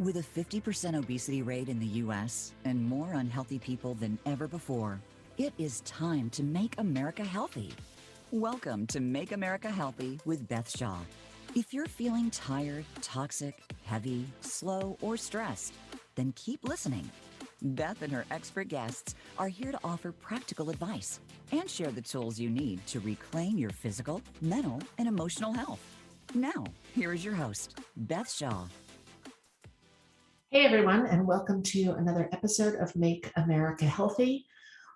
With a 50% obesity rate in the U.S. and more unhealthy people than ever before, it is time to make America healthy. Welcome to Make America Healthy with Beth Shaw. If you're feeling tired, toxic, heavy, slow, or stressed, then keep listening. Beth and her expert guests are here to offer practical advice and share the tools you need to reclaim your physical, mental, and emotional health. Now, here is your host, Beth Shaw. Hey everyone, and welcome to another episode of Make America Healthy.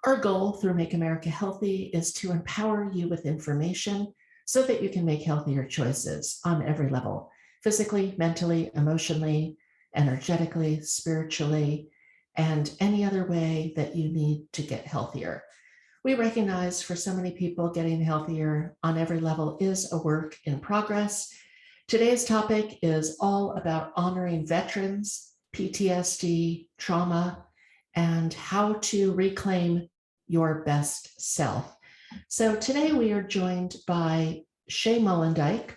Our goal through Make America Healthy is to empower you with information so that you can make healthier choices on every level, physically, mentally, emotionally, energetically, spiritually, and any other way that you need to get healthier. We recognize for so many people getting healthier on every level is a work in progress. Today's topic is all about honoring veterans, PTSD, trauma, and how to reclaim your best self. So today we are joined by Shaye Molendyke,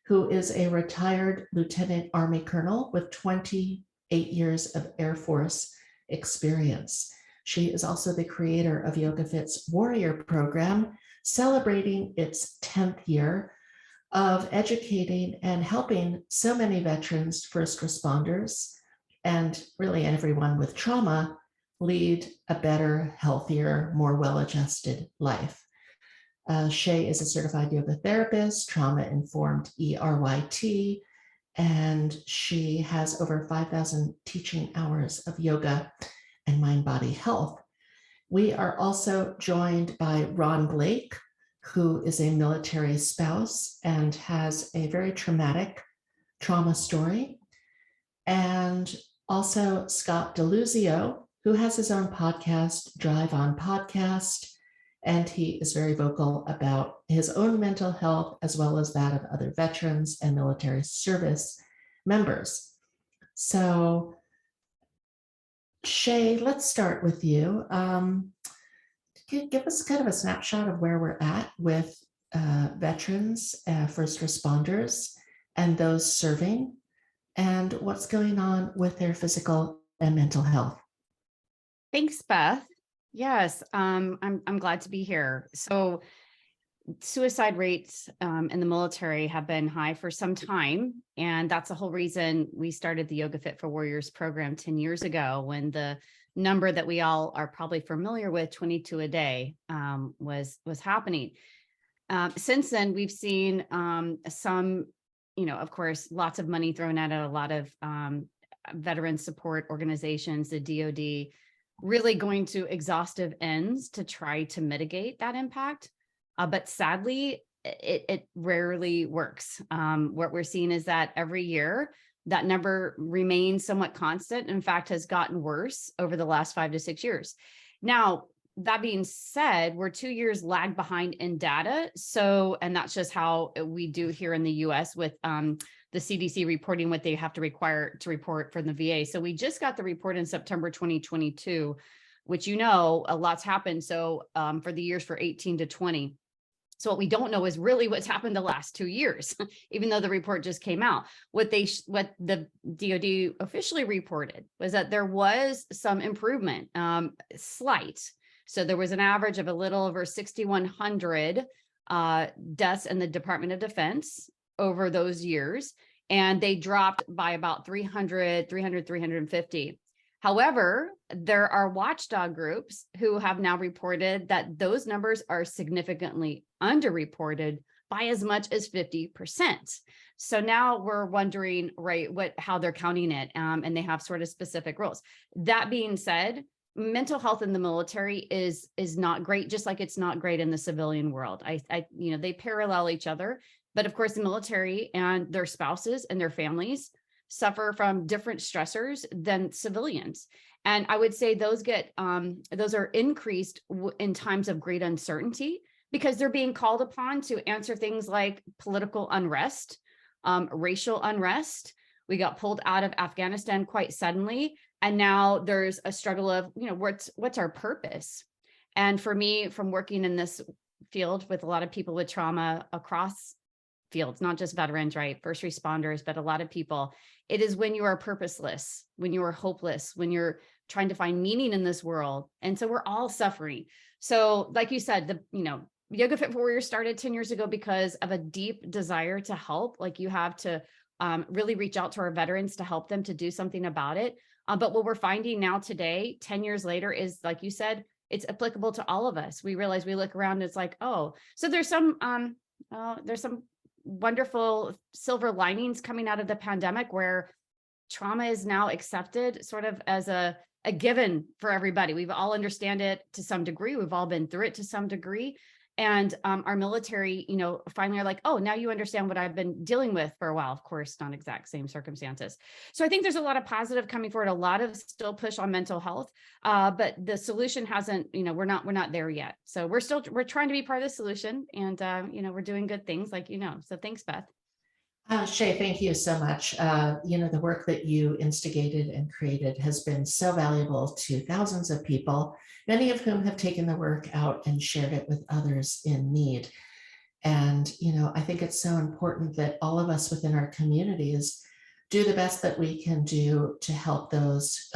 who is a retired Lieutenant Army Colonel with 28 years of Air Force experience. She is also the creator of YogaFit's Warrior program, celebrating its 10th year of educating and helping so many veterans, first responders, and really everyone with trauma lead a better, healthier, more well-adjusted life. Shaye is a certified yoga therapist, trauma-informed ERYT, and she has over 5,000 teaching hours of yoga and mind-body health. We are also joined by Ron Blake, who is a military spouse and has a very traumatic trauma story. And also Scott Deluzio, who has his own podcast, Drive On Podcast, and he is very vocal about his own mental health as well as that of other veterans and military service members. So, Shaye, let's start with you. Give us kind of a snapshot of where we're at with veterans, first responders, and those serving, and what's going on with their physical and mental health. Thanks, Beth. Yes, I'm glad to be here. So suicide rates in the military have been high for some time, and that's the whole reason we started the YogaFit for Warriors program 10 years ago, when the number that we all are probably familiar with, 22 a day, was happening. Since then, we've seen some, of course, lots of money thrown at it, a lot of veteran support organizations, the DoD, really going to exhaustive ends to try to mitigate that impact. But sadly, it rarely works. What we're seeing is that every year, that number remains somewhat constant. In fact, has gotten worse over the last 5 to 6 years. Now, that being said, we're 2 years lag behind in data. So, and that's just how we do here in the US with the CDC reporting what they have to require to report from the VA. So we just got the report in September 2022, which, a lot's happened. So for the years for 18 to 20. So what we don't know is really what's happened the last 2 years, even though the report just came out. What the DoD officially reported was that there was some improvement, slight. So there was an average of a little over 6,100 deaths in the Department of Defense over those years, and they dropped by about 350. However, there are watchdog groups who have now reported that those numbers are significantly underreported by as much as 50%. So now we're wondering, right, how they're counting it, and they have sort of specific rules. That being said, mental health in the military is not great, just like it's not great in the civilian world. They parallel each other, but of course the military and their spouses and their families suffer from different stressors than civilians. And I would say those are increased in times of great uncertainty, because they're being called upon to answer things like political unrest, racial unrest. We got pulled out of Afghanistan quite suddenly. And now there's a struggle of, what's our purpose? And for me, from working in this field with a lot of people with trauma across fields, not just veterans, right? First responders, but a lot of people. It is when you are purposeless, when you are hopeless, when you're trying to find meaning in this world. And so we're all suffering. So like you said, YogaFit for Warriors started 10 years ago because of a deep desire to help. Like you have to really reach out to our veterans to help them to do something about it. But what we're finding now today, 10 years later, is like you said, it's applicable to all of us. We realize, we look around and it's like, oh, so there's some wonderful silver linings coming out of the pandemic where trauma is now accepted sort of as a given for everybody. We've all understand it to some degree. We've all been through it to some degree. And our military, finally are like, oh, now you understand what I've been dealing with for a while. Of course, not exact same circumstances. So I think there's a lot of positive coming forward, a lot of still push on mental health, but the solution hasn't, we're not there yet. So we're trying to be part of the solution, and we're doing good things, like, so thanks, Beth. Shaye, thank you so much. The work that you instigated and created has been so valuable to thousands of people, many of whom have taken the work out and shared it with others in need. And, I think it's so important that all of us within our communities do the best that we can do to help those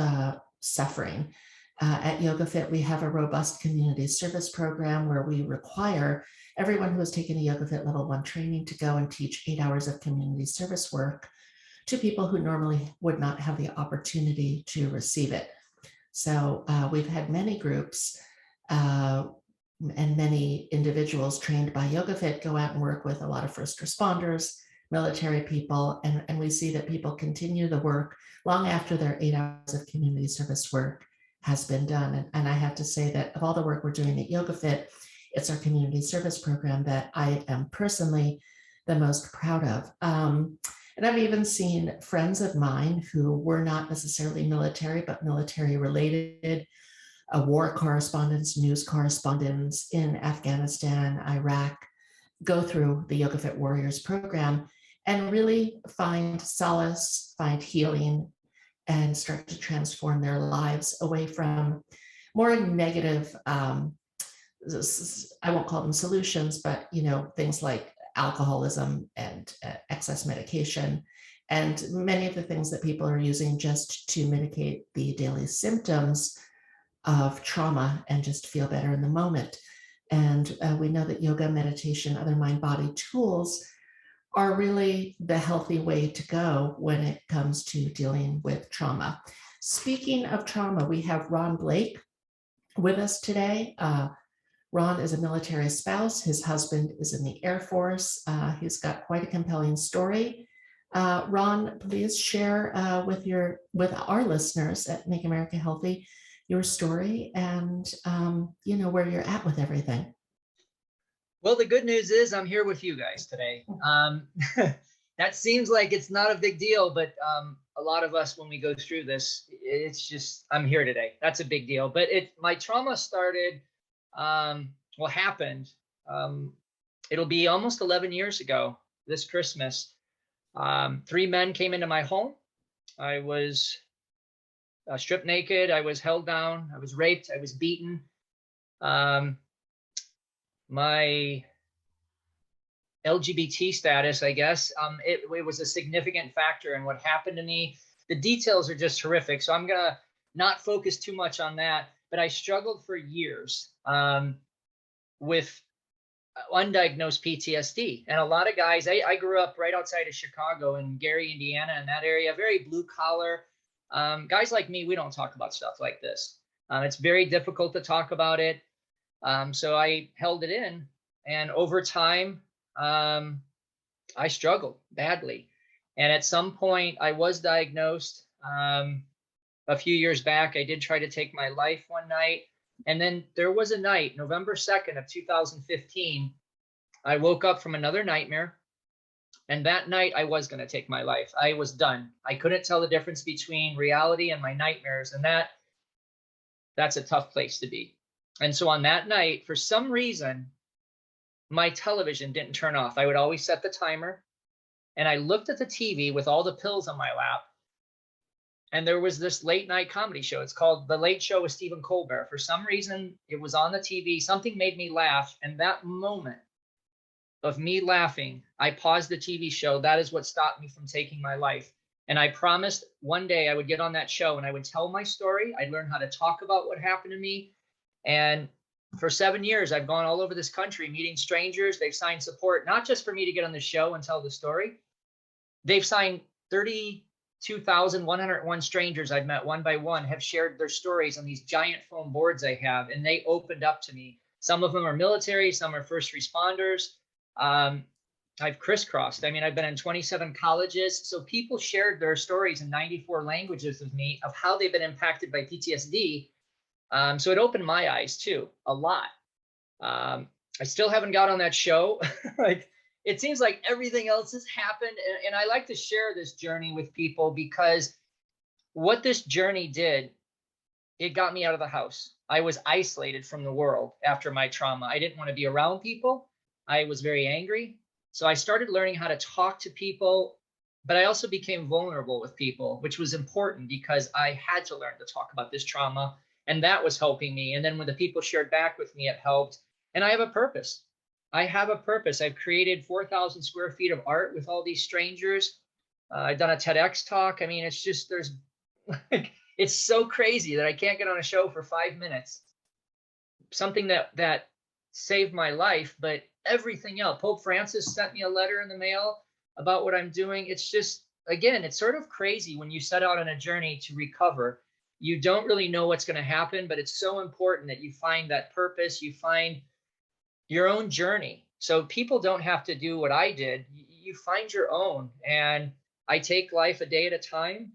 suffering. At YogaFit, we have a robust community service program where we require everyone who has taken a YogaFit Level 1 training to go and teach 8 hours of community service work to people who normally would not have the opportunity to receive it. So we've had many groups and many individuals trained by YogaFit go out and work with a lot of first responders, military people, and we see that people continue the work long after their 8 hours of community service work has been done. And I have to say that of all the work we're doing at YogaFit, it's our community service program that I am personally the most proud of. And I've even seen friends of mine who were not necessarily military, but military related, war correspondents, news correspondents in Afghanistan, Iraq, go through the YogaFit Warriors program and really find solace, find healing, and start to transform their lives away from more negative, I won't call them solutions, but things like alcoholism and excess medication, and many of the things that people are using just to mitigate the daily symptoms of trauma and just feel better in the moment. And we know that yoga, meditation, other mind-body tools are really the healthy way to go when it comes to dealing with trauma. Speaking of trauma, we have Ron Blake with us today. Ron is a military spouse. His husband is in the Air Force. He's got quite a compelling story. Ron, please share with our listeners at Make America Healthy your story and where you're at with everything. Well, the good news is I'm here with you guys today. That seems like it's not a big deal, but a lot of us, when we go through this, it's just, I'm here today. That's a big deal. But my trauma started, happened. It'll be almost 11 years ago this Christmas. 3 men came into my home. I was stripped naked. I was held down. I was raped. I was beaten. My LGBT status, I guess, it was a significant factor in what happened to me. The details are just horrific, so I'm going to not focus too much on that. But I struggled for years with undiagnosed PTSD. And a lot of guys, I grew up right outside of Chicago in Gary, Indiana, in that area, very blue collar. Guys like me, we don't talk about stuff like this. It's very difficult to talk about it. So I held it in, and over time, I struggled badly. And at some point I was diagnosed, a few years back. I did try to take my life one night. And then there was a night, November 2nd of 2015, I woke up from another nightmare. And that night I was going to take my life. I was done. I couldn't tell the difference between reality and my nightmares. And that's a tough place to be. And so on that night, for some reason, my television didn't turn off. I would always set the timer. And I looked at the TV with all the pills on my lap. And there was this late night comedy show. It's called The Late Show with Stephen Colbert. For some reason, it was on the TV. Something made me laugh. And that moment, of me laughing, I paused the TV show. That is what stopped me from taking my life. And I promised one day I would get on that show and I would tell my story. I'd learn how to talk about what happened to me. And for 7 years, I've gone all over this country meeting strangers. They've signed support, not just for me to get on the show and tell the story. They've signed 32,101 strangers I've met one by one, have shared their stories on these giant foam boards I have, and they opened up to me. Some of them are military, some are first responders. I've crisscrossed. I mean, I've been in 27 colleges. So people shared their stories in 94 languages with me of how they've been impacted by PTSD. So it opened my eyes too, a lot. I still haven't got on that show. Like, it seems like everything else has happened. And I like to share this journey with people because what this journey did, it got me out of the house. I was isolated from the world after my trauma. I didn't want to be around people. I was very angry. So I started learning how to talk to people, but I also became vulnerable with people, which was important because I had to learn to talk about this trauma, and that was helping me. And then when the people shared back with me, it helped. And I have a purpose. I have a purpose. I've created 4,000 square feet of art with all these strangers. I've done a TEDx talk. I mean, it's just, there's like, it's so crazy that I can't get on a show for 5 minutes. Something that saved my life, but everything else. Pope Francis sent me a letter in the mail about what I'm doing. It's just, again, it's sort of crazy when you set out on a journey to recover. You don't really know what's going to happen, but it's so important that you find that purpose, you find your own journey. So people don't have to do what I did. You find your own. And I take life a day at a time.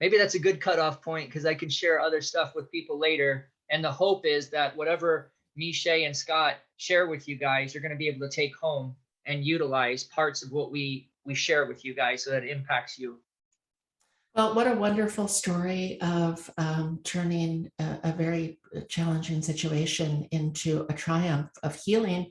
Maybe that's a good cutoff point because I can share other stuff with people later. And the hope is that whatever me, Shaye, and Scott share with you guys, you're going to be able to take home and utilize parts of what we share with you guys so that it impacts you. Well, what a wonderful story of turning a very challenging situation into a triumph of healing,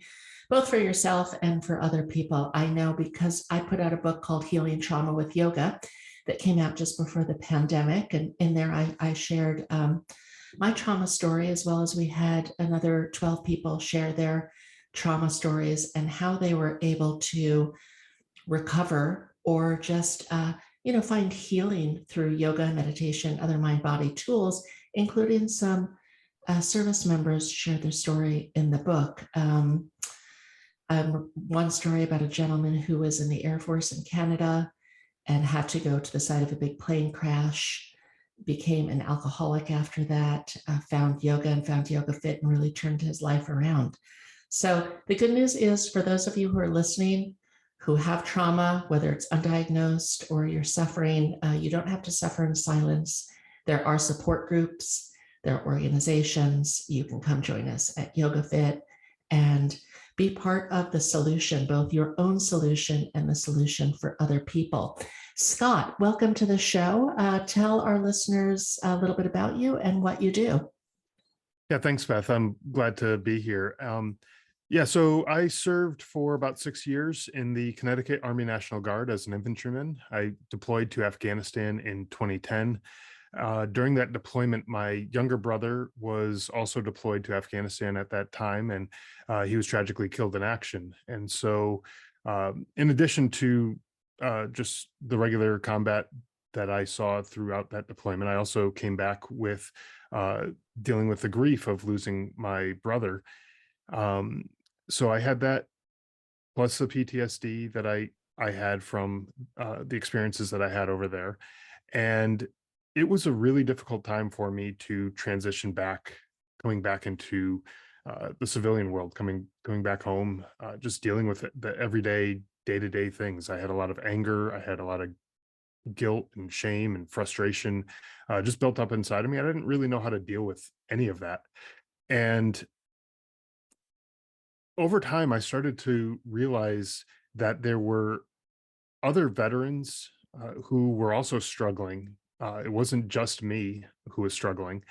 both for yourself and for other people. I know because I put out a book called Healing Trauma with Yoga that came out just before the pandemic. And in there, I shared my trauma story, as well as we had another 12 people share their trauma stories and how they were able to recover or just find healing through yoga, meditation, other mind-body tools, including some service members shared their story in the book. One story about a gentleman who was in the Air Force in Canada and had to go to the site of a big plane crash, became an alcoholic after that, found yoga and found YogaFit and really turned his life around. So the good news is, for those of you who are listening, who have trauma, whether it's undiagnosed or you're suffering, you don't have to suffer in silence. There are support groups, there are organizations. You can come join us at YogaFit and be part of the solution, both your own solution and the solution for other people. Scott, welcome to the show. Tell our listeners a little bit about you and what you do. Yeah, thanks, Beth. I'm glad to be here. So I served for about 6 years in the Connecticut Army National Guard as an infantryman. I deployed to Afghanistan in 2010. During that deployment, my younger brother was also deployed to Afghanistan at that time, and he was tragically killed in action. And so in addition to just the regular combat that I saw throughout that deployment, I also came back with dealing with the grief of losing my brother. So I had that, plus the PTSD that I had from the experiences that I had over there. And it was a really difficult time for me to transition back, coming back into the civilian world, going back home, just dealing with the everyday, day-to-day things. I had a lot of anger. I had a lot of guilt and shame and frustration just built up inside of me. I didn't really know how to deal with any of that. And over time, I started to realize that there were other veterans who were also struggling. It wasn't just me who was struggling.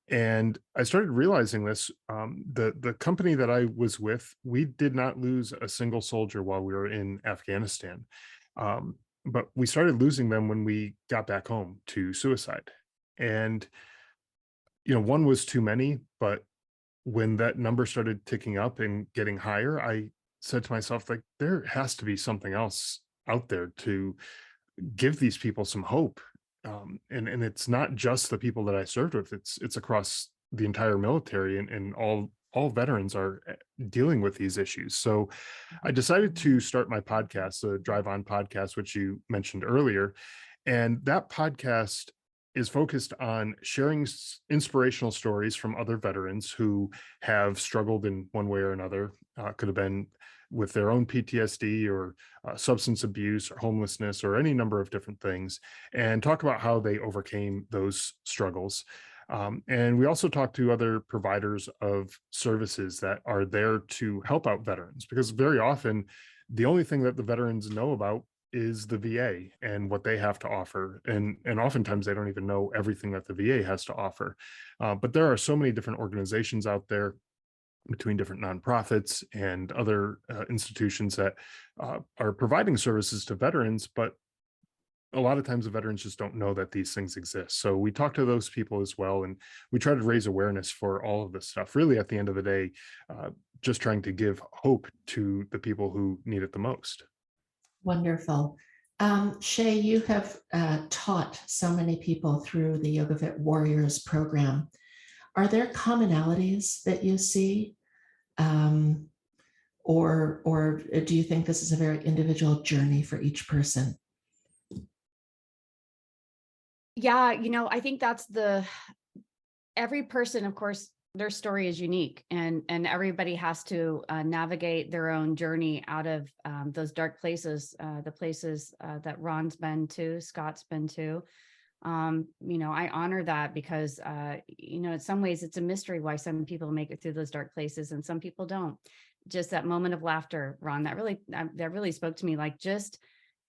And I started realizing this. The company that I was with, we did not lose a single soldier while we were in Afghanistan. But we started losing them when we got back home to suicide. And, one was too many, but when that number started ticking up and getting higher, I said to myself, like, there has to be something else out there to give these people some hope. And it's not just the people that I served with; it's across the entire military, and all veterans are dealing with these issues. So I decided to start my podcast, the Drive On podcast, which you mentioned earlier, and that podcast is focused on sharing inspirational stories from other veterans who have struggled in one way or another. Could have been with their own PTSD or substance abuse or homelessness or any number of different things, and talk about how they overcame those struggles. And we also talk to other providers of services that are there to help out veterans, because very often the only thing that the veterans know about is the VA and what they have to offer. And oftentimes they don't even know everything that the VA has to offer. But there are so many different organizations out there, between different nonprofits and other institutions that are providing services to veterans, but a lot of times the veterans just don't know that these things exist. So we talk to those people as well, and we try to raise awareness for all of this stuff. Really, at the end of the day, just trying to give hope to the people who need it the most. Wonderful. Shaye, you have taught so many people through the YogaFit Warriors program. Are there commonalities that you see? Or do you think this is a very individual journey for each person? Yeah, I think that's every person, of course, their story is unique, and everybody has to navigate their own journey out of those dark places, the places that Ron's been to, Scott's been to. I honor that because, in some ways it's a mystery why some people make it through those dark places and some people don't. Just that moment of laughter, Ron, that really spoke to me, like just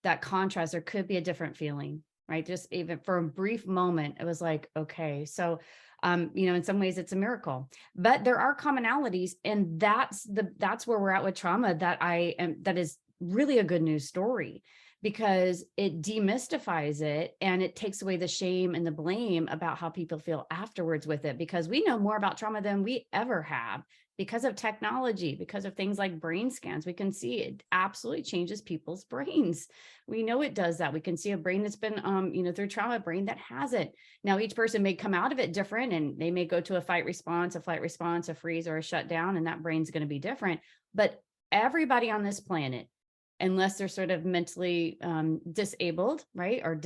that contrast. There could be a different feeling, right? Just even for a brief moment, it was like, okay, so, in some ways it's a miracle, but there are commonalities, and that's where we're at with trauma. That is really a good news story, because it demystifies it and it takes away the shame and the blame about how people feel afterwards with it, because we know more about trauma than we ever have because of technology, because of things like brain scans. We can see it absolutely changes people's brains. We know it does that. We can see a brain that's been, through trauma, brain that hasn't. Now, each person may come out of it different, and they may go to a fight response, a flight response, a freeze, or a shutdown, and that brain's going to be different. But everybody on this planet, unless they're sort of mentally disabled, right, or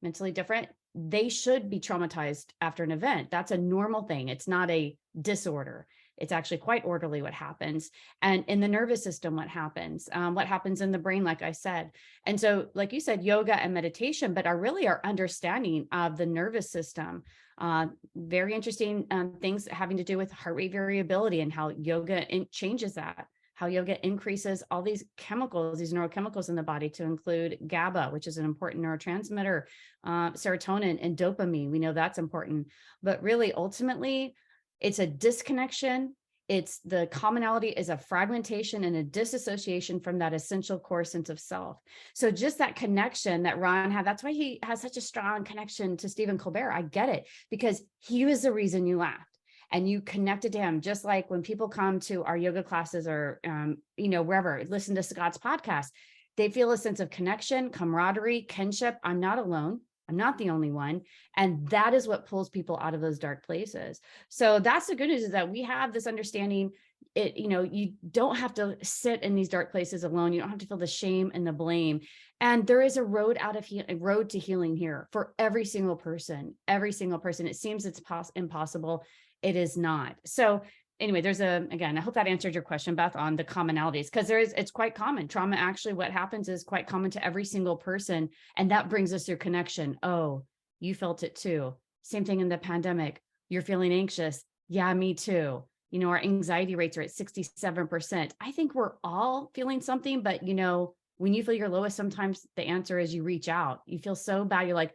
mentally different, they should be traumatized after an event. That's a normal thing. It's not a disorder. It's actually quite orderly what happens. And in the nervous system, what happens in the brain, like I said. And so, like you said, yoga and meditation, but our understanding of the nervous system, very interesting things having to do with heart rate variability and how yoga changes that. How yoga increases all these chemicals, these neurochemicals in the body, to include GABA, which is an important neurotransmitter, serotonin and dopamine. We know that's important, but really, ultimately, it's a disconnection. It's the commonality is a fragmentation and a disassociation from that essential core sense of self. So just that connection that Ron had, that's why he has such a strong connection to Stephen Colbert. I get it, because he was the reason you laughed. And you connected to him, just like when people come to our yoga classes or, wherever, listen to Scott's podcast, they feel a sense of connection, camaraderie, kinship. I'm not alone. I'm not the only one. And that is what pulls people out of those dark places. So that's the good news, is that we have this understanding. You don't have to sit in these dark places alone. You don't have to feel the shame and the blame. And there is a road to healing here for every single person. It seems it's impossible. It is not. So anyway, again, I hope that answered your question, Beth, on the commonalities, because it's quite common. Trauma, actually, what happens is quite common to every single person. And that brings us your connection. Oh, you felt it too. Same thing in the pandemic. You're feeling anxious. Yeah, me too. Our anxiety rates are at 67%. I think we're all feeling something, but when you feel your lowest, sometimes the answer is you reach out. You feel so bad. You're like,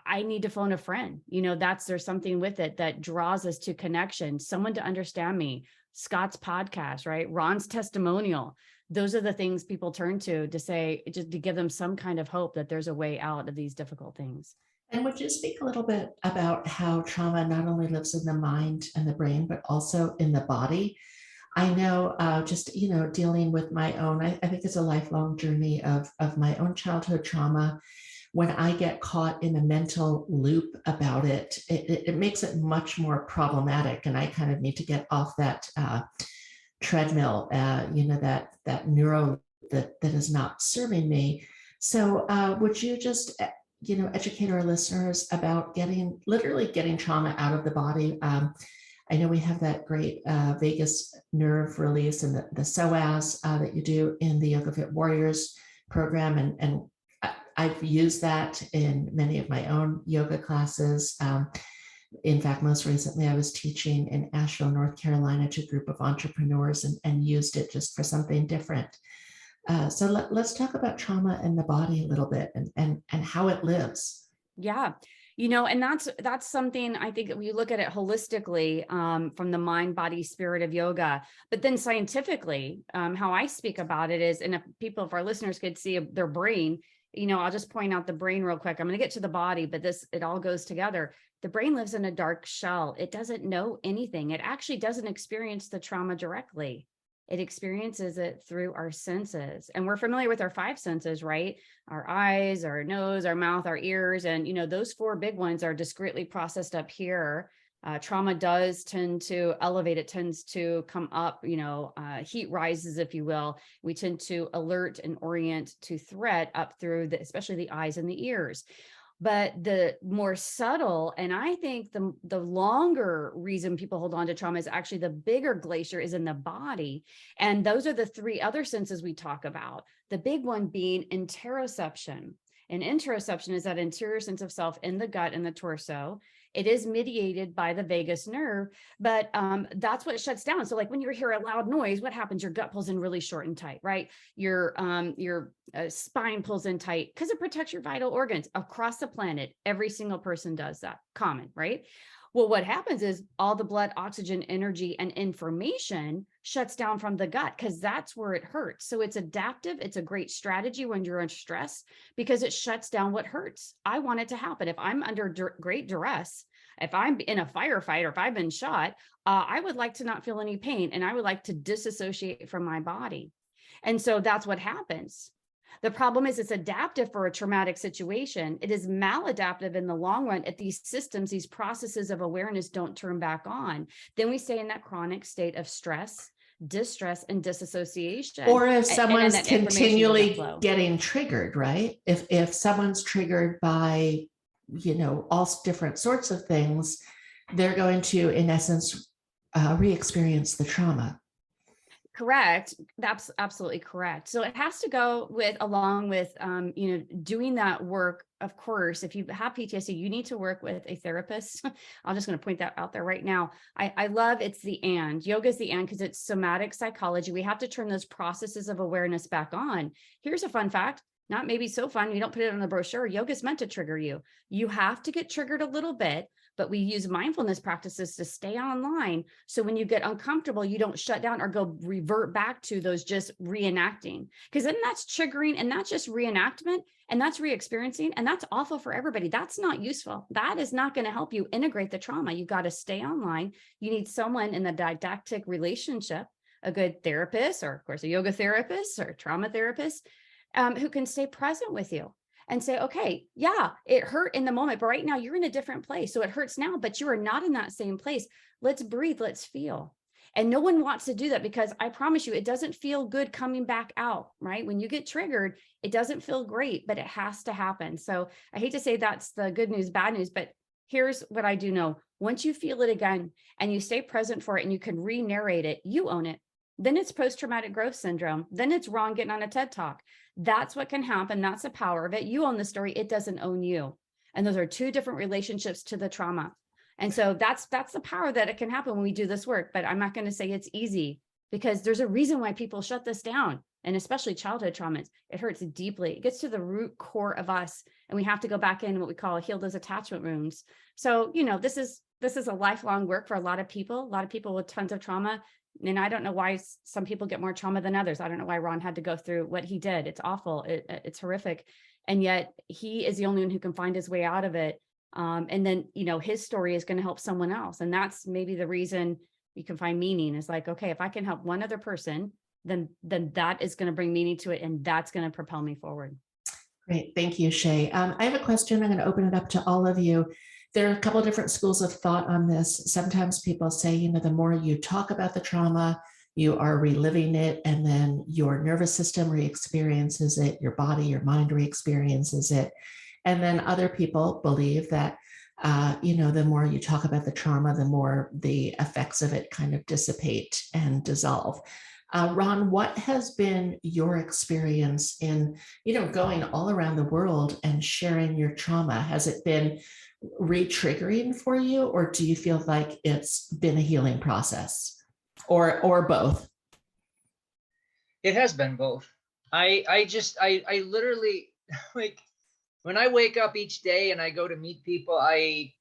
I need to phone a friend. There's something with it that draws us to connection, someone to understand me. Scott's podcast, right? Ron's testimonial. Those are the things people turn to say, just to give them some kind of hope that there's a way out of these difficult things. And would you speak a little bit about how trauma not only lives in the mind and the brain, but also in the body? I know just, dealing with my own, I think it's a lifelong journey of my own childhood trauma. When I get caught in a mental loop about it, it makes it much more problematic. And I kind of need to get off that treadmill, that neuro that is not serving me. So would you just, educate our listeners about literally getting trauma out of the body? I know we have that great vagus nerve release and the psoas that you do in the YogaFit Warriors program. And I've used that in many of my own yoga classes. In fact, most recently, I was teaching in Asheville, North Carolina to a group of entrepreneurs and used it just for something different. So let's talk about trauma in the body a little bit and how it lives. Yeah. And that's something I think we look at it holistically from the mind, body, spirit of yoga, but then scientifically, how I speak about it is, and if our listeners could see their brain, I'll just point out the brain real quick. I'm going to get to the body, but it all goes together. The brain lives in a dark shell. It doesn't know anything. It actually doesn't experience the trauma directly. It experiences it through our senses. And we're familiar with our 5 senses, right? Our eyes, our nose, our mouth, our ears. And, those 4 big ones are discretely processed up here. Trauma does tend to elevate. It tends to come up, heat rises, if you will. We tend to alert and orient to threat up through especially the eyes and the ears. But the more subtle, and I think the longer reason people hold on to trauma is actually the bigger glacier is in the body. And those are the 3 other senses we talk about. The big one being interoception. And interoception is that interior sense of self in the gut and the torso. It is mediated by the vagus nerve, but that's what shuts down. So like when you hear a loud noise, what happens? Your gut pulls in really short and tight, right? Your spine pulls in tight because it protects your vital organs across the planet. Every single person does that. Common, right? Well, what happens is all the blood, oxygen, energy, and information shuts down from the gut because that's where it hurts. So it's adaptive. It's a great strategy when you're under stress because it shuts down what hurts. I want it to happen. If I'm under great duress, if I'm in a firefight or if I've been shot, I would like to not feel any pain and I would like to disassociate from my body. And so that's what happens. The problem is it's adaptive for a traumatic situation. It is maladaptive in the long run if these systems, these processes of awareness don't turn back on. Then we stay in that chronic state of stress, distress, and disassociation. Or if someone's and continually getting triggered, right? If someone's triggered by, all different sorts of things, they're going to, in essence, re-experience the trauma. Correct. That's absolutely correct. So it has to go along with, doing that work. Of course, if you have PTSD, you need to work with a therapist. I'm just going to point that out there right now. I love it's the and. Yoga is the and because it's somatic psychology. We have to turn those processes of awareness back on. Here's a fun fact. Not maybe so fun. You don't put it on the brochure. Yoga is meant to trigger you. You have to get triggered a little bit, but we use mindfulness practices to stay online. So when you get uncomfortable, you don't shut down or go revert back to those just reenacting, because then that's triggering and that's just reenactment and that's re-experiencing. And that's awful for everybody. That's not useful. That is not going to help you integrate the trauma. You got to stay online. You need someone in the didactic relationship, a good therapist, or of course, a yoga therapist or trauma therapist, who can stay present with you and say, okay, yeah, it hurt in the moment, but right now you're in a different place. So it hurts now, but you are not in that same place. Let's breathe, let's feel. And no one wants to do that because I promise you, it doesn't feel good coming back out, right? When you get triggered, it doesn't feel great, but it has to happen. So I hate to say that's the good news, bad news, but here's what I do know. Once you feel it again and you stay present for it and you can re-narrate it, you own it. Then it's post-traumatic growth syndrome. Then it's wrong getting on a TED Talk. That's what can happen. That's the power of it. You own the story. It doesn't own you. And those are 2 different relationships to the trauma. And so that's the power that it can happen when we do this work. But I'm not going to say it's easy because there's a reason why people shut this down. And especially childhood traumas, it hurts deeply. It gets to the root core of us. And we have to go back in what we call heal those attachment wounds. So, this is a lifelong work for a lot of people with tons of trauma. And I don't know why some people get more trauma than others. I don't know why Ron had to go through what he did. It's awful. It's horrific. And yet he is the only one who can find his way out of it. And then, his story is going to help someone else. And that's maybe the reason You can find meaning. It's like, okay, if I can help one other person, then that is going to bring meaning to it. And that's going to propel me forward. Great. Thank you, Shaye. I have a question. I'm going to open it up to all of you. There are a couple of different schools of thought on this. Sometimes people say, the more you talk about the trauma, you are reliving it, and then your nervous system re-experiences it, your body, your mind re-experiences it. And then other people believe that, the more you talk about the trauma, the more the effects of it kind of dissipate and dissolve. Ron, what has been your experience in, going all around the world and sharing your trauma? Has it been re-triggering for you, or do you feel like it's been a healing process, or both? It has been both. I literally like when I wake up each day and I go to meet people, I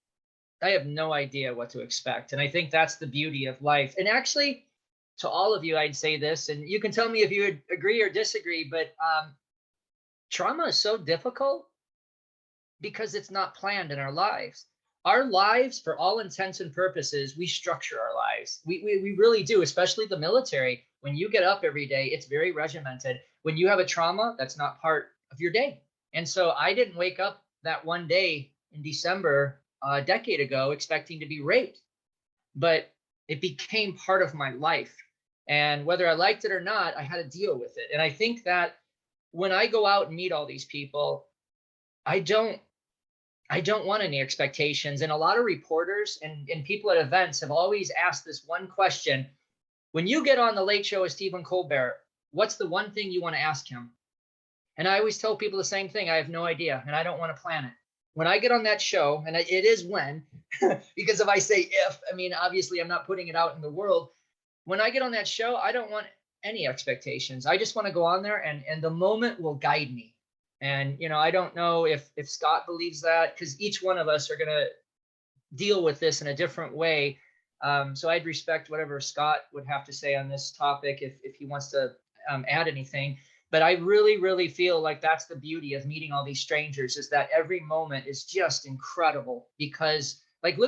have no idea what to expect. And I think that's the beauty of life. And actually, to all of you, I'd say this, and you can tell me if you would agree or disagree, but trauma is so difficult because it's not planned in our lives. Our lives, for all intents and purposes, we structure our lives. We really do, especially the military. When you get up every day, it's very regimented. When you have a trauma, that's not part of your day. And so I didn't wake up that one day in December a decade ago expecting to be raped, but it became part of my life. And whether I liked it or not, I had to deal with it. And I think that when I go out and meet all these people, I don't want any expectations. And a lot of reporters and people at events have always asked this one question. When you get on the Late Show with Stephen Colbert, what's the one thing you want to ask him? And I always tell people the same thing. I have no idea, and I don't want to plan it. When I get on that show, and it is when, because if I say if, I mean, obviously I'm not putting it out in the world. When I get on that show, I don't want any expectations. I just want to go on there and the moment will guide me. And, I don't know if Scott believes that, because each one of us are going to deal with this in a different way. So I'd respect whatever Scott would have to say on this topic if he wants to add anything. But I really, really feel like that's the beauty of meeting all these strangers, is that every moment is just incredible. Because like,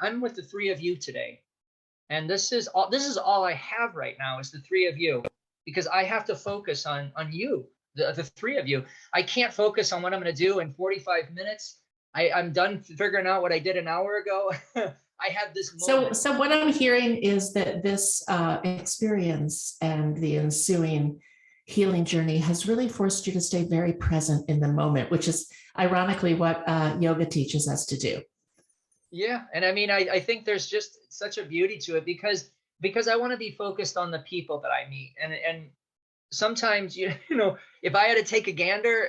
I'm with the three of you today. And this is all I have right now is the three of you, because I have to focus on you, the three of you. I can't focus on what I'm going to do in 45 minutes. I'm done figuring out what I did an hour ago. I have this moment. So what I'm hearing is that this experience and the ensuing healing journey has really forced you to stay very present in the moment, which is ironically what yoga teaches us to do. Yeah. And I mean, I think there's just such a beauty to it because I want to be focused on the people that I meet. And sometimes, if I had to take a gander,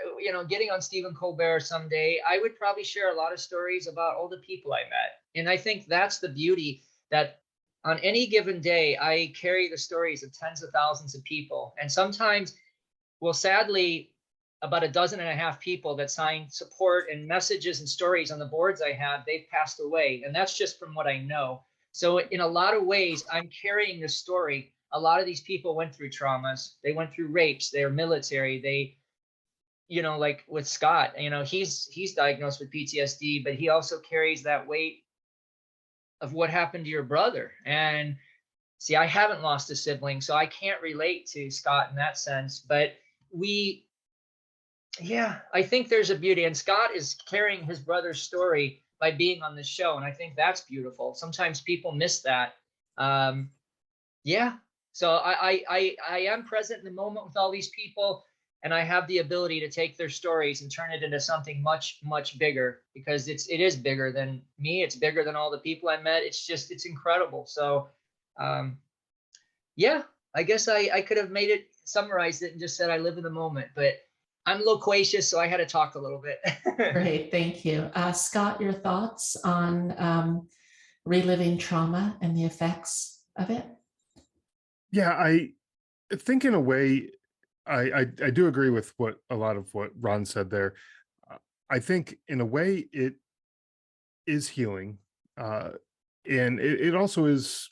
getting on Stephen Colbert someday, I would probably share a lot of stories about all the people I met. And I think that's the beauty, that on any given day, I carry the stories of tens of thousands of people. And sometimes, well, sadly, about 12.5 people that signed support and messages and stories on the boards I had, they've passed away. And that's just from what I know. So in a lot of ways, I'm carrying this story. A lot of these people went through traumas. They went through rapes. They're military. They, like with Scott, he's diagnosed with PTSD, but he also carries that weight of what happened to your brother. And see, I haven't lost a sibling, so I can't relate to Scott in that sense. But I think there's a beauty. And Scott is carrying his brother's story by being on this show. And I think that's beautiful. Sometimes people miss that. So I am present in the moment with all these people, and I have the ability to take their stories and turn it into something much, much bigger, because it is bigger than me. It's bigger than all the people I met. It's incredible. So, I guess I could have summarized it and just said I live in the moment, but I'm loquacious, so I had to talk a little bit. Great, thank you. Scott, your thoughts on reliving trauma and the effects of it? Yeah, I think in a way, I do agree with a lot of what Ron said there. I think in a way it is healing, and it also is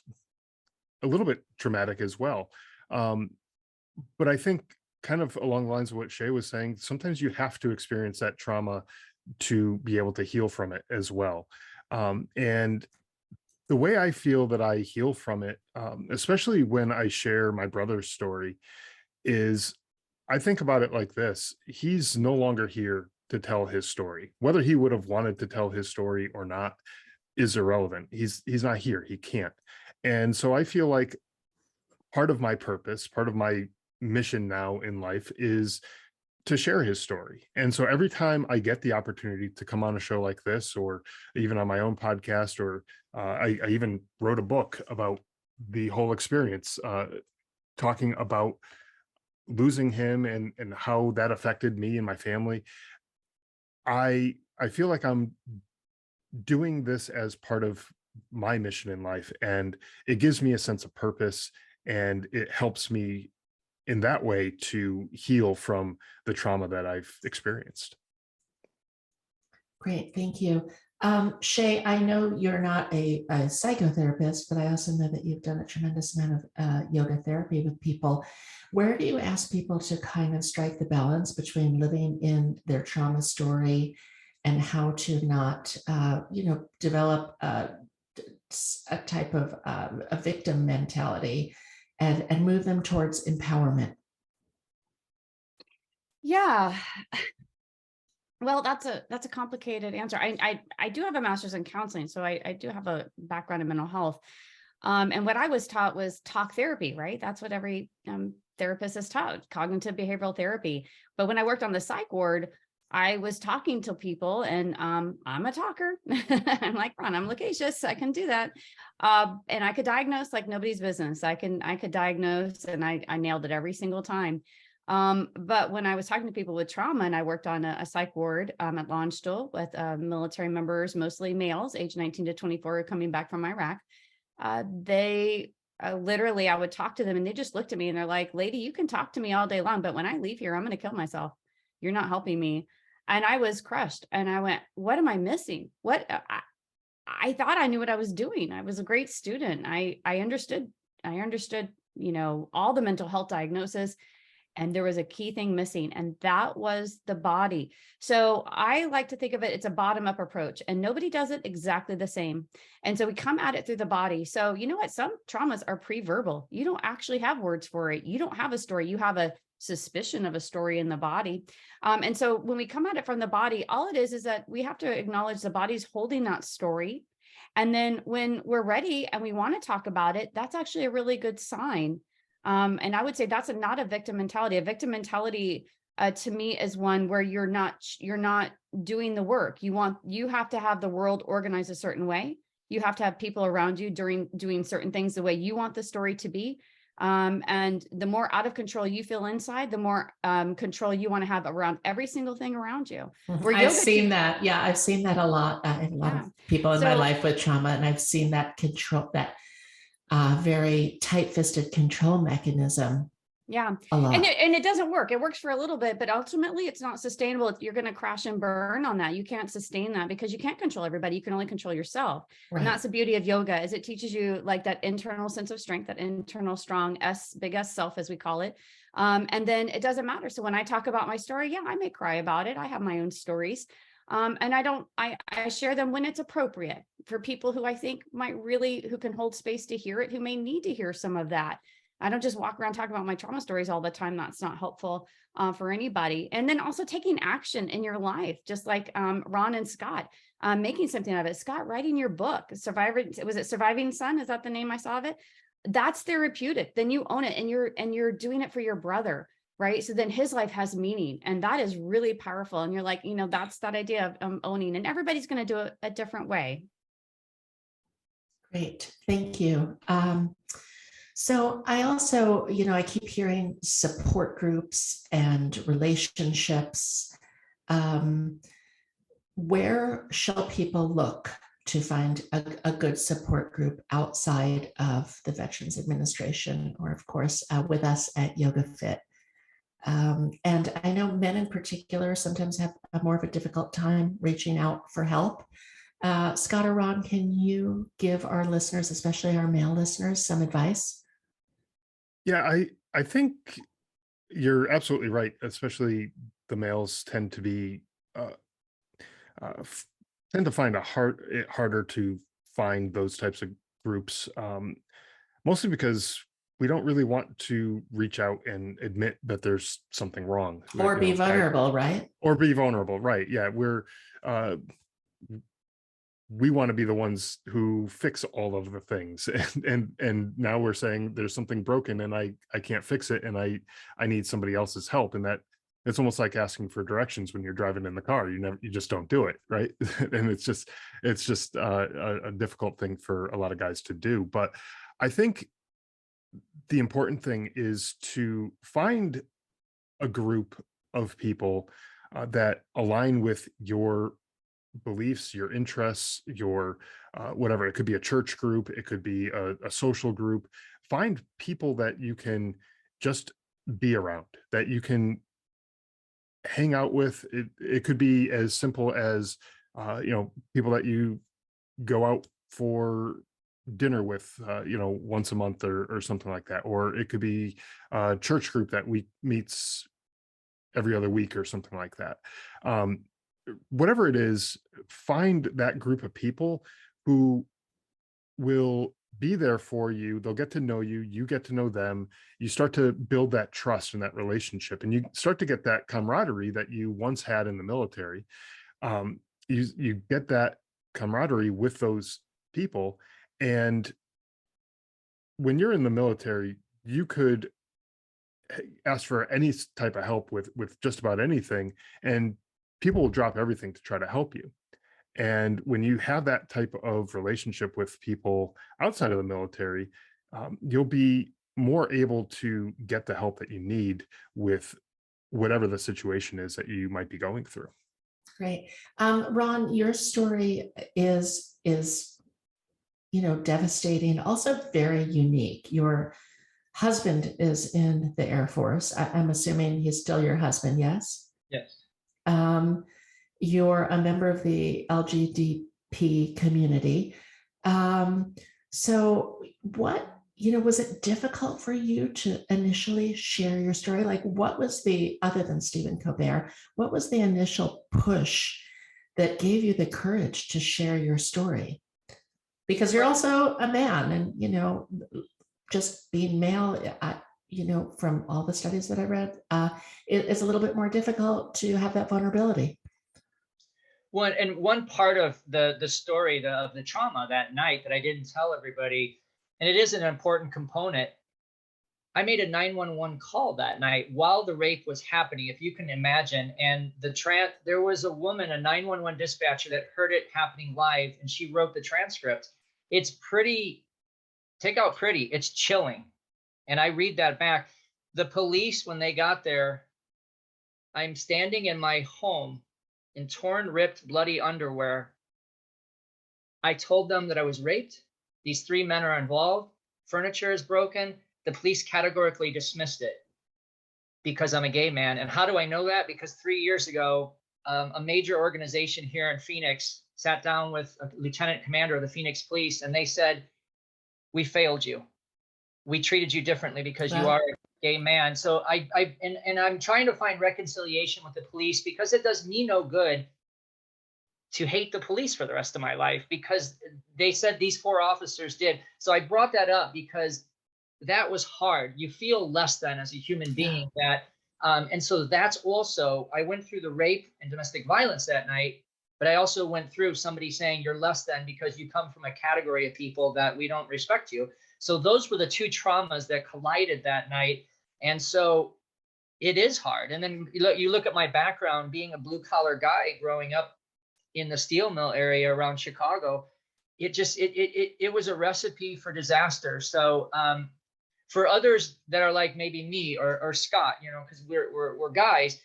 a little bit traumatic as well. But I think kind of along the lines of what Shaye was saying, sometimes you have to experience that trauma to be able to heal from it as well. And the way I feel that I heal from it, especially when I share my brother's story, is I think about it like this. He's no longer here to tell his story. Whether he would have wanted to tell his story or not is irrelevant. He's not here. He can't. And so I feel like part of my purpose, part of my mission now in life is to share his story. And so every time I get the opportunity to come on a show like this, or even on my own podcast, or I even wrote a book about the whole experience, talking about losing him and how that affected me and my family. I feel like I'm doing this as part of my mission in life, and it gives me a sense of purpose, and it helps me in that way to heal from the trauma that I've experienced. Great, thank you. Shaye, I know you're not a psychotherapist, but I also know that you've done a tremendous amount of yoga therapy with people. Where do you ask people to kind of strike the balance between living in their trauma story and how to not, develop a type of a victim mentality and move them towards empowerment? Yeah. Well, that's a complicated answer. I do have a master's in counseling, so I do have a background in mental health. And what I was taught was talk therapy, right? That's what every therapist is taught, cognitive behavioral therapy. But when I worked on the psych ward, I was talking to people, and I'm a talker. I'm like, Ron, I'm loquacious. I can do that. And I could diagnose like nobody's business. I could diagnose, and I nailed it every single time. But when I was talking to people with trauma, and I worked on a psych ward at Landstuhl with military members, mostly males, age 19 to 24, coming back from Iraq, they literally, I would talk to them, and they just looked at me and they're like, lady, you can talk to me all day long, but when I leave here, I'm going to kill myself. You're not helping me. And I was crushed. And I went, what am I missing? I thought I knew what I was doing. I was a great student. I understood, all the mental health diagnosis. And there was a key thing missing, and that was the body. So I like to think of it, it's a bottom-up approach, and nobody does it exactly the same. And so we come at it through the body. So you know what? Some traumas are pre-verbal. You don't actually have words for it. You don't have a story. You have a suspicion of a story in the body. And so when we come at it from the body, all it is that we have to acknowledge the body's holding that story. And then when we're ready and we want to talk about it, that's actually a really good sign. And I would say that's not a victim mentality. A victim mentality to me is one where you're not doing the work. You have to have the world organized a certain way. You have to have people around you doing certain things the way you want the story to be. And the more out of control you feel inside, the more control you want to have around every single thing around you. I've seen that. Yeah, I've seen that a lot in a lot of people in my life with trauma. And I've seen that control, that very tight-fisted control mechanism. Yeah. A lot. And it doesn't work. It works for a little bit, but ultimately it's not sustainable. You're going to crash and burn on that. You can't sustain that because you can't control everybody. You can only control yourself. Right. And that's the beauty of yoga, is it teaches you like that internal sense of strength, that internal strong big S self, as we call it. And then it doesn't matter. So when I talk about my story, yeah, I may cry about it. I have my own stories. And I share them when it's appropriate for people who I think who can hold space to hear it, who may need to hear some of that. I don't just walk around talking about my trauma stories all the time. That's not helpful for anybody. And then also taking action in your life, just like Ron and Scott, making something of it. Scott, writing your book, Surviving Son? Is that the name I saw of it? That's therapeutic. Then you own it, and you're doing it for your brother. Right. So then his life has meaning, and that is really powerful. And you're like, that's that idea of owning, and everybody's going to do it a different way. Great. Thank you. So I also, I keep hearing support groups and relationships. Where shall people look to find a good support group outside of the Veterans Administration, or of course with us at YogaFit? And I know men in particular sometimes have more of a difficult time reaching out for help. Scott or Ron, can you give our listeners, especially our male listeners, some advice? Yeah, I think you're absolutely right. Especially the males tend to be tend to find it harder to find those types of groups, mostly because we don't really want to reach out and admit that there's something wrong. Or be vulnerable, right? Or be vulnerable, right? Yeah, we want to be the ones who fix all of the things, and now we're saying there's something broken and I can't fix it, and I need somebody else's help, and that it's almost like asking for directions when you're driving in the car. You just don't do it, right? And it's just a difficult thing for a lot of guys to do. But I think the important thing is to find a group of people that align with your beliefs, your interests, your whatever. It could be a church group, it could be a social group. Find people that you can just be around, that you can hang out with. It could be as simple as people that you go out for dinner with once a month or something like that, or it could be a church group that meets every other week or something like that. Whatever it is, find that group of people who will be there for you. They'll get to know you, you get to know them. You start to build that trust and that relationship, and you start to get that camaraderie that you once had in the military. You get that camaraderie with those people, and when you're in the military, you could ask for any type of help with just about anything, and people will drop everything to try to help you. And when you have that type of relationship with people outside of the military, you'll be more able to get the help that you need with whatever the situation is that you might be going through. Great. Ron, your story is devastating, also very unique. Your husband is in the Air Force. I'm assuming he's still your husband, yes? Yes. You're a member of the LGBT community. So what, was it difficult for you to initially share your story? Like, what was other than Stephen Colbert, what was the initial push that gave you the courage to share your story? Because you're also a man, and, just being male, from all the studies that I read, it's a little bit more difficult to have that vulnerability. One part of the story of the trauma that night that I didn't tell everybody, and it is an important component. I made a 911 call that night while the rape was happening, if you can imagine. And there was a woman, a 911 dispatcher, that heard it happening live, and she wrote the transcript. It's pretty, take out pretty, it's chilling. And I read that back. The police, when they got there, I'm standing in my home in torn, ripped, bloody underwear. I told them that I was raped. These 3 men are involved. Furniture is broken. The police categorically dismissed it because I'm a gay man. And how do I know that? Because 3 years ago, a major organization here in Phoenix sat down with a lieutenant commander of the Phoenix Police, and they said, "We failed you. We treated you differently because you are a gay man." So I'm trying to find reconciliation with the police, because it does me no good to hate the police for the rest of my life, because they said these 4 officers did. So I brought that up because that was hard. You feel less than as a human being. And so that's also, I went through the rape and domestic violence that night, but I also went through somebody saying you're less than because you come from a category of people that we don't respect you. So those were the 2 traumas that collided that night. And so it is hard. And then you look at my background, being a blue collar guy growing up in the steel mill area around Chicago. It was a recipe for disaster. So for others that are like maybe me or Scott, because we're guys,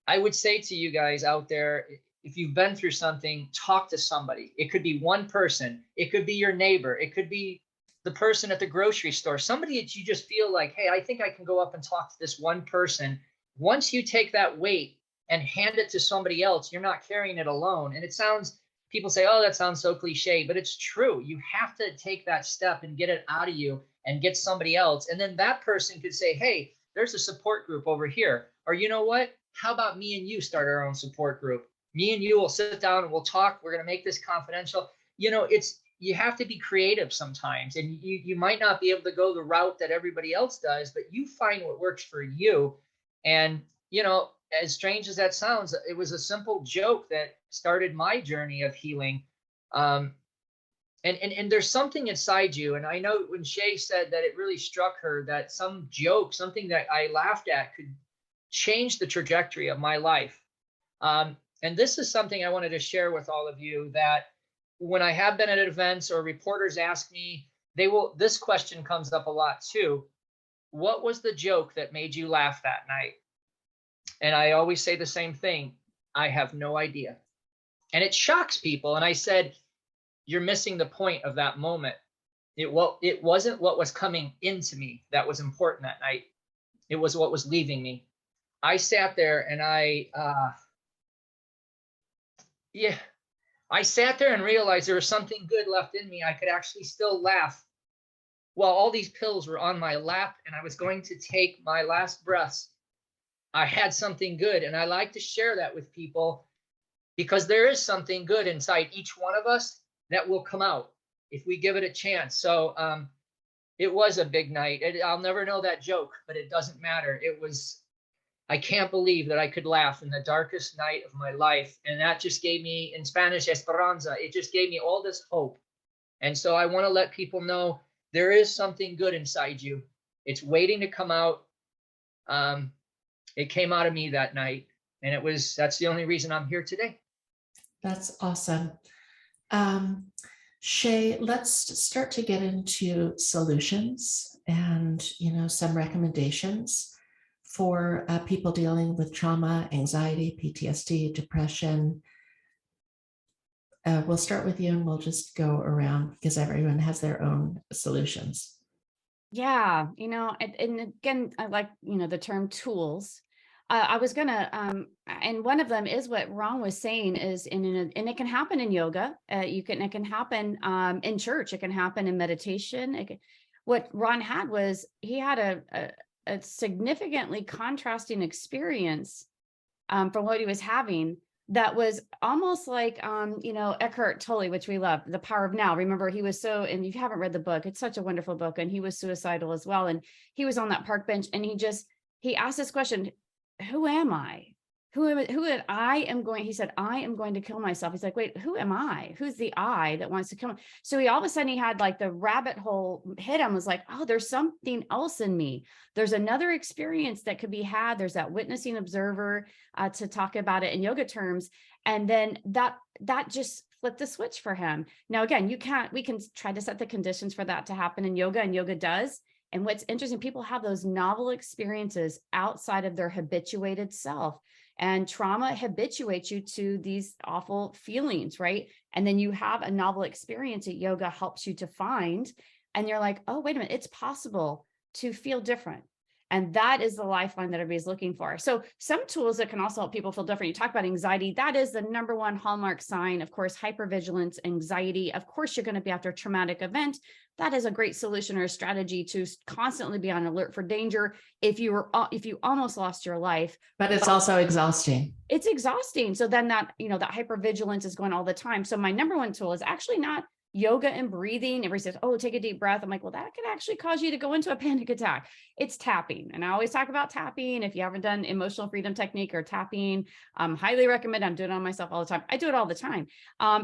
I would say to you guys out there, if you've been through something, talk to somebody. It could be one person. It could be your neighbor. It could be the person at the grocery store, somebody that you just feel like, hey, I think I can go up and talk to this one person. Once you take that weight and hand it to somebody else, you're not carrying it alone. And people say, oh, that sounds so cliche, but it's true. You have to take that step and get it out of you and get somebody else. And then that person could say, hey, there's a support group over here. Or you know what? How about me and you start our own support group? Me and you will sit down and we'll talk. We're going to make this confidential. you have to be creative sometimes, and you might not be able to go the route that everybody else does, but you find what works for you. And, you know, as strange as that sounds, it was a simple joke that started my journey of healing. And there's something inside you. And I know when Shaye said that, it really struck her that some joke, something that I laughed at, could change the trajectory of my life. And this is something I wanted to share with all of you, that when I have been at events or reporters ask me, this question comes up a lot too. What was the joke that made you laugh that night? And I always say the same thing. I have no idea. And it shocks people. And I said, you're missing the point of that moment. It wasn't what was coming into me that was important that night. It was what was leaving me. I sat there and I sat there and realized there was something good left in me. I could actually still laugh while all these pills were on my lap and I was going to take my last breaths. I had something good, and I like to share that with people, because there is something good inside each one of us that will come out if we give it a chance. So it was a big night. I'll never know that joke, but it doesn't matter. I can't believe that I could laugh in the darkest night of my life. And that just gave me, in Spanish, esperanza. It just gave me all this hope. And so I want to let people know there is something good inside you. It's waiting to come out. It came out of me that night. And that's the only reason I'm here today. That's awesome. Shaye, let's start to get into solutions and, some recommendations for people dealing with trauma, anxiety, PTSD, depression. We'll start with you and we'll just go around because everyone has their own solutions. Yeah, and again, I like, the term tools. I was gonna, and one of them is what Ron was saying is, and it can happen in yoga. It can happen in church. It can happen in meditation. What Ron had was he had a significantly contrasting experience from what he was having. That was almost like, Eckhart Tolle, which we love, The Power of Now. Remember, he was and if you haven't read the book, it's such a wonderful book. And he was suicidal as well. And he was on that park bench and he asked this question, who am I? He said, I am going to kill myself. He's like, wait, who am I? Who's the I that wants to kill me? So all of a sudden he had like the rabbit hole hit him, was like, oh, there's something else in me. There's another experience that could be had. There's that witnessing observer to talk about it in yoga terms. And then that just flipped the switch for him. Now, again, we can try to set the conditions for that to happen in yoga, and yoga does. And what's interesting, people have those novel experiences outside of their habituated self, and trauma habituates you to these awful feelings, right? And then you have a novel experience that yoga helps you to find, and you're like, oh, wait a minute, it's possible to feel different. And that is the lifeline that everybody's looking for. So some tools that can also help people feel different. You talk about anxiety. That is the number one hallmark sign. Of course, hypervigilance, anxiety. Of course, you're going to be after a traumatic event. That is a great solution or a strategy to constantly be on alert for danger. If you almost lost your life. But it's also exhausting. It's exhausting. So then that hypervigilance is going all the time. So my number one tool is actually not yoga and breathing. Everybody says, oh, take a deep breath. I'm like, well, that could actually cause you to go into a panic attack. It's tapping. And I always talk about tapping. If you haven't done emotional freedom technique or tapping, highly recommend. I'm doing it on myself all the time. I do it all the time.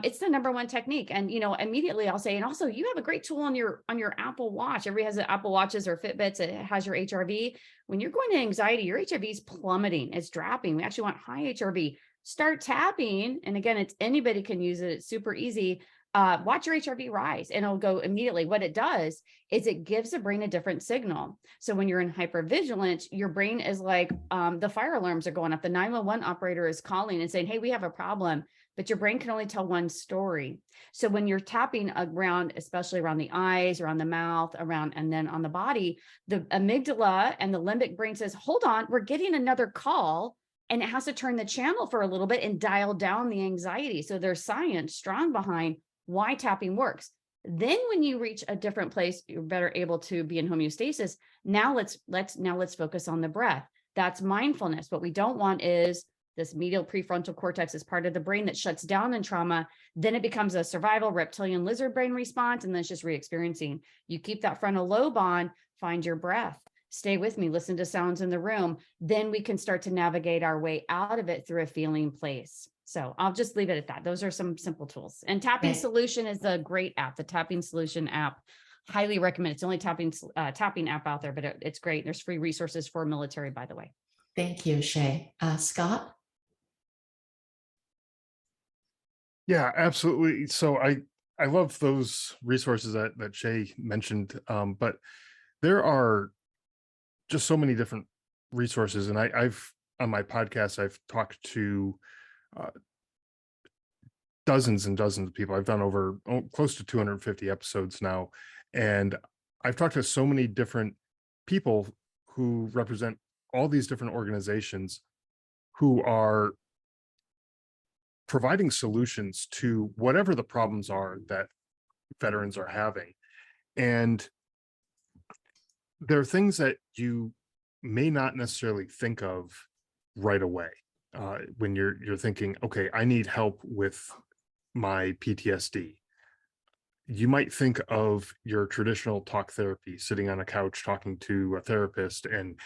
It's the number one technique. And, immediately I'll say, and also you have a great tool on your Apple Watch. Everybody has Apple Watches or Fitbits. It has your HRV. When you're going to anxiety, your HRV is plummeting. It's dropping. We actually want high HRV. Start tapping. And again, anybody can use it. It's super easy. Watch your HRV rise and it'll go immediately. What it does is it gives the brain a different signal. So when you're in hypervigilance, your brain is like, the fire alarms are going up. The 911 operator is calling and saying, hey, we have a problem, but your brain can only tell one story. So when you're tapping around, especially around the eyes, around the mouth, and then on the body, the amygdala and the limbic brain says, hold on, we're getting another call. And it has to turn the channel for a little bit and dial down the anxiety. So there's science strong behind why tapping works. Then when you reach a different place, you're better able to be in homeostasis. Now let's focus on the breath. That's mindfulness. What we don't want is This medial prefrontal cortex is part of the brain that shuts down in trauma. Then it becomes a survival reptilian lizard brain response, and then it's just re-experiencing. You keep that frontal lobe on, find your breath, stay with me, listen to sounds in the room. Then we can start to navigate our way out of it through a feeling place. So I'll just leave it at that. Those are some simple tools. And Tapping Solution is a great app. The Tapping Solution app, highly recommend. It's the only tapping app out there, but it's great. There's free resources for military, by the way. Thank you, Shaye. Scott? Yeah, absolutely. So I love those resources that Shaye mentioned, but there are just so many different resources, and I've on my podcast I've talked to dozens and dozens of people. I've done over close to 250 episodes now, and I've talked to so many different people who represent all these different organizations who are providing solutions to whatever the problems are that veterans are having. And there are things that you may not necessarily think of right away when you're thinking, okay, I need help with my PTSD. You might think of your traditional talk therapy, sitting on a couch talking to a therapist, and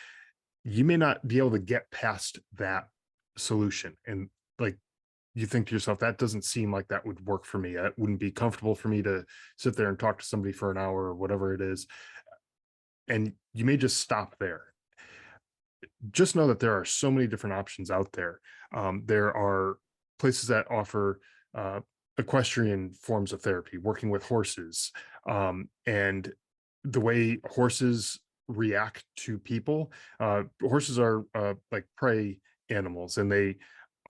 you may not be able to get past that solution. And like, you think to yourself, that doesn't seem like that would work for me. It wouldn't be comfortable for me to sit there and talk to somebody for an hour or whatever it is. And you may just stop there. Just know that there are so many different options out there. There are places that offer equestrian forms of therapy, working with horses, and the way horses react to people. Horses are like prey animals, and they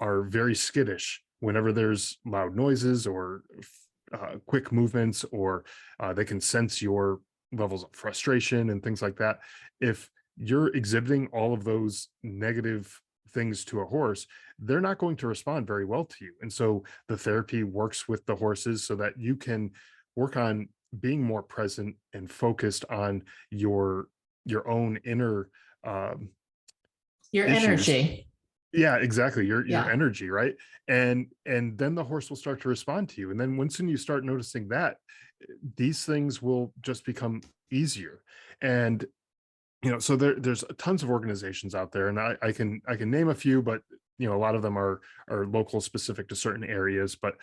are very skittish whenever there's loud noises or quick movements, or they can sense your levels of frustration and things like that. If you're exhibiting all of those negative things to a horse, they're not going to respond very well to you. And so the therapy works with the horses so that you can work on being more present and focused on your own inner your issues. Energy. Yeah, exactly. Your energy, right? And then the horse will start to respond to you. And then once you start noticing that, these things will just become easier. And so there's tons of organizations out there, and I can name a few, but a lot of them are local, specific to certain areas. But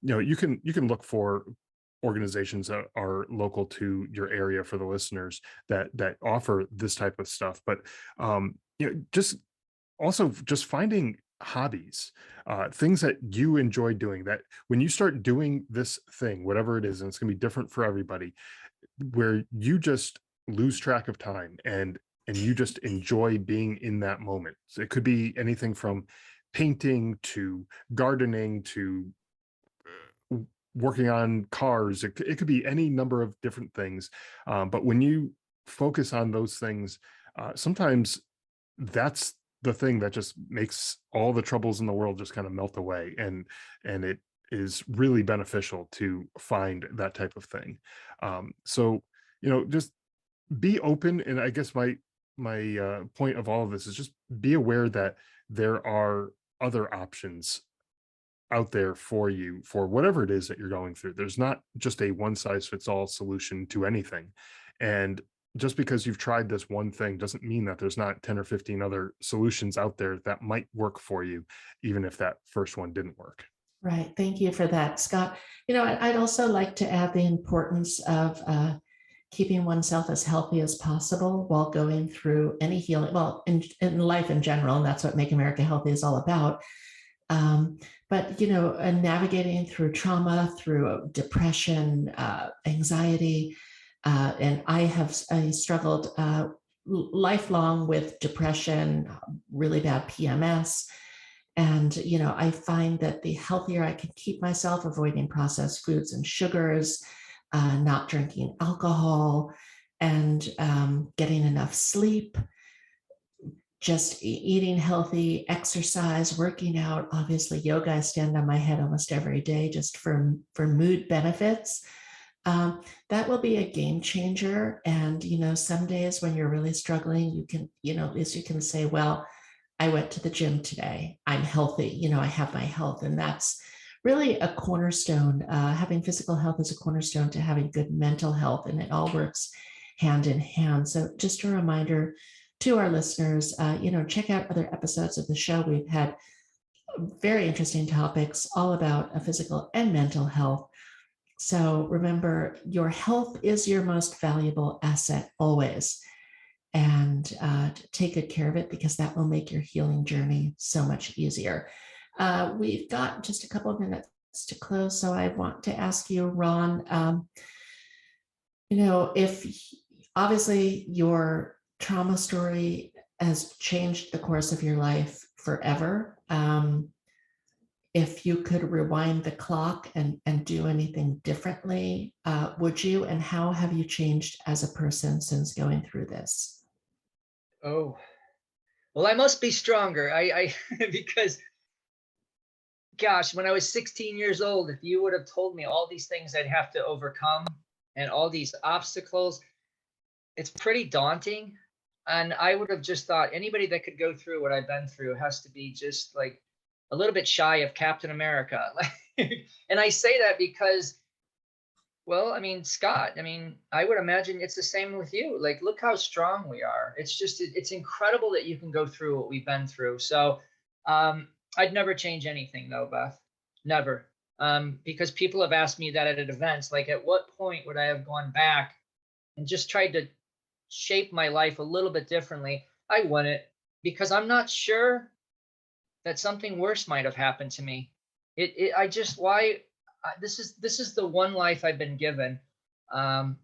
you can look for organizations that are local to your area for the listeners that offer this type of stuff. But just finding hobbies, things that you enjoy doing, that when you start doing this thing, whatever it is, and it's going to be different for everybody, where you just lose track of time and you just enjoy being in that moment. So it could be anything from painting to gardening to working on cars. It could be any number of different things. But when you focus on those things, sometimes that's the thing that just makes all the troubles in the world just kind of melt away. And it is really beneficial to find that type of thing. So, just be open. And I guess my point of all of this is just be aware that there are other options out there for you for whatever it is that you're going through. There's not just a one size fits all solution to anything. And just because you've tried this one thing doesn't mean that there's not 10 or 15 other solutions out there that might work for you, even if that first one didn't work. Right. Thank you for that, Scott. I'd also like to add the importance of keeping oneself as healthy as possible while going through any healing, well, in life in general, and that's what Make America Healthy is all about. But, navigating through trauma, through depression, anxiety, and I struggled lifelong with depression, really bad PMS. And, I find that the healthier I can keep myself, avoiding processed foods and sugars, not drinking alcohol, and getting enough sleep, just eating healthy, exercise, working out. Obviously, yoga, I stand on my head almost every day just for mood benefits. That will be a game changer. And, some days when you're really struggling, you can, at least you can say, well, I went to the gym today. I'm healthy. You know, I have my health. And that's really a cornerstone. Having physical health is a cornerstone to having good mental health, and it all works hand in hand. So just a reminder to our listeners, check out other episodes of the show. We've had very interesting topics all about physical and mental health. So remember, your health is your most valuable asset always. And take good care of it, because that will make your healing journey so much easier. We've got just a couple of minutes to close. So I want to ask you, Ron, if obviously your trauma story has changed the course of your life forever. If you could rewind the clock and do anything differently, would you? And how have you changed as a person since going through this? Oh, well, I must be stronger. I because, gosh, when I was 16 years old, if you would have told me all these things I'd have to overcome and all these obstacles, it's pretty daunting. And I would have just thought anybody that could go through what I've been through has to be just like a little bit shy of Captain America. And I say that because, well, I mean, Scott, I would imagine it's the same with you. Like, look how strong we are. It's incredible that you can go through what we've been through. So I'd never change anything though, Beth, never. Because people have asked me that at events, like at what point would I have gone back and just tried to shape my life a little bit differently? I wouldn't, because I'm not sure that something worse might have happened to me. This is the one life I've been given, and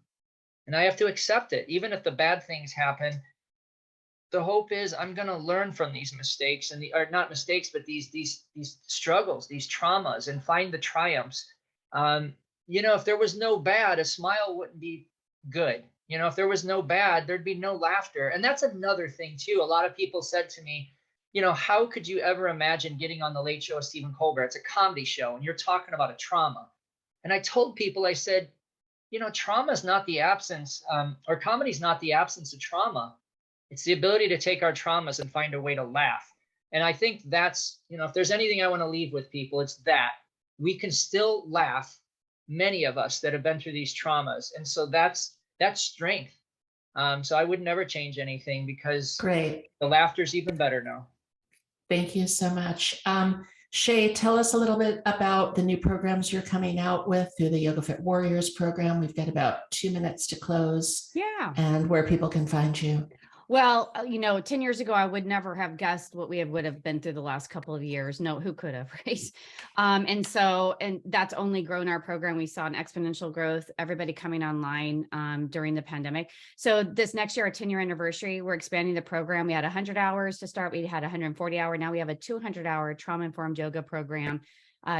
I have to accept it. Even if the bad things happen, the hope is I'm going to learn from these mistakes or not mistakes, but these struggles, these traumas, and find the triumphs. If there was no bad, a smile wouldn't be good. If there was no bad, there'd be no laughter. And that's another thing too. A lot of people said to me, how could you ever imagine getting on the Late Show with Stephen Colbert? It's a comedy show, and you're talking about a trauma. And I told people, I said, trauma is not the absence, or comedy is not the absence of trauma. It's the ability to take our traumas and find a way to laugh. And I think that's, if there's anything I want to leave with people, it's that we can still laugh, many of us that have been through these traumas. And so that's strength. So I would never change anything, because Great. The laughter's even better now. Thank you so much. Shaye, tell us a little bit about the new programs you're coming out with through the YogaFit Warriors program. We've got about 2 minutes to close. Yeah. And where people can find you. Well, 10 years ago, I would never have guessed what we would have been through the last couple of years. No, who could have, right? And that's only grown our program. We saw an exponential growth, everybody coming online during the pandemic. So this next year, our 10-year anniversary, we're expanding the program. We had 100 hours to start. We had 140 hour. Now we have a 200-hour trauma-informed yoga program.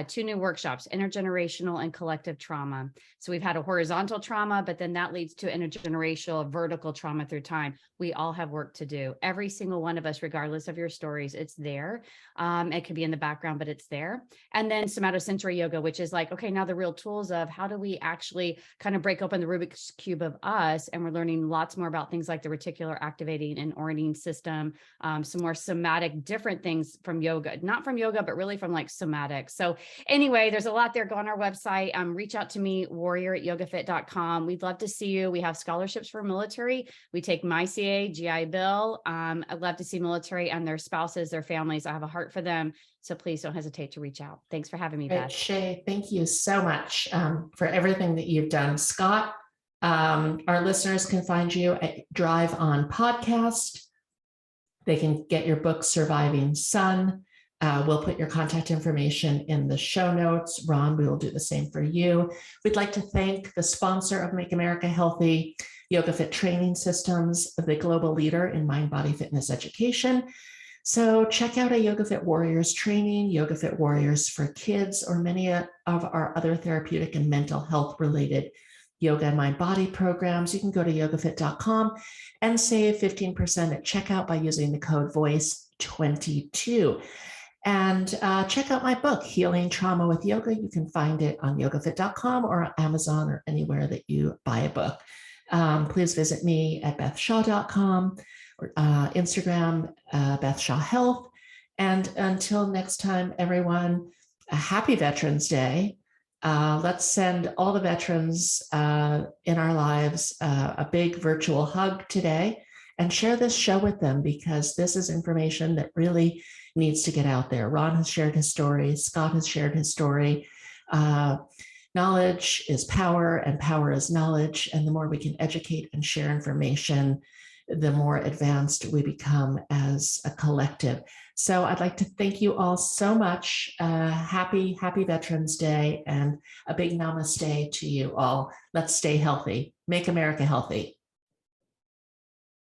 2 new workshops, intergenerational and collective trauma. So we've had a horizontal trauma, but then that leads to intergenerational, vertical trauma through time. We all have work to do. Every single one of us, regardless of your stories, it's there. It could be in the background, but it's there. And then somatosensory yoga, which is like, okay, now the real tools of how do we actually kind of break open the Rubik's Cube of us. And we're learning lots more about things like the reticular activating and orienting system, some more somatic, different things from yoga, not from yoga, but really from like somatic. So anyway, there's a lot there. Go on our website, reach out to me, warrior@yogafit.com. We'd love to see you. We have scholarships for military. We take MyCA, GI Bill. I'd love to see military and their spouses, their families. I have a heart for them. So please don't hesitate to reach out. Thanks for having me, Beth. Shaye, thank you so much for everything that you've done. Scott, our listeners can find you at Drive On Podcast. They can get your book, Surviving Son. We'll put your contact information in the show notes. Ron, we will do the same for you. We'd like to thank the sponsor of Make America Healthy, YogaFit Training Systems, the global leader in mind-body fitness education. So check out a YogaFit Warriors training, YogaFit Warriors for Kids, or many of our other therapeutic and mental health related yoga and mind-body programs. You can go to yogafit.com and save 15% at checkout by using the code VOICE22. And check out my book, Healing Trauma with Yoga. You can find it on yogafit.com or on Amazon or anywhere that you buy a book. Please visit me at bethshaw.com Instagram, Beth Shaw Health. And until next time, everyone, a happy Veterans Day. Let's send all the veterans in our lives a big virtual hug today and share this show with them, because this is information that really needs to get out there. Ron has shared his story. Scott has shared his story. Knowledge is power, and power is knowledge. And the more we can educate and share information, the more advanced we become as a collective. So I'd like to thank you all so much. Happy Veterans Day, and a big namaste to you all. Let's stay healthy. Make America healthy.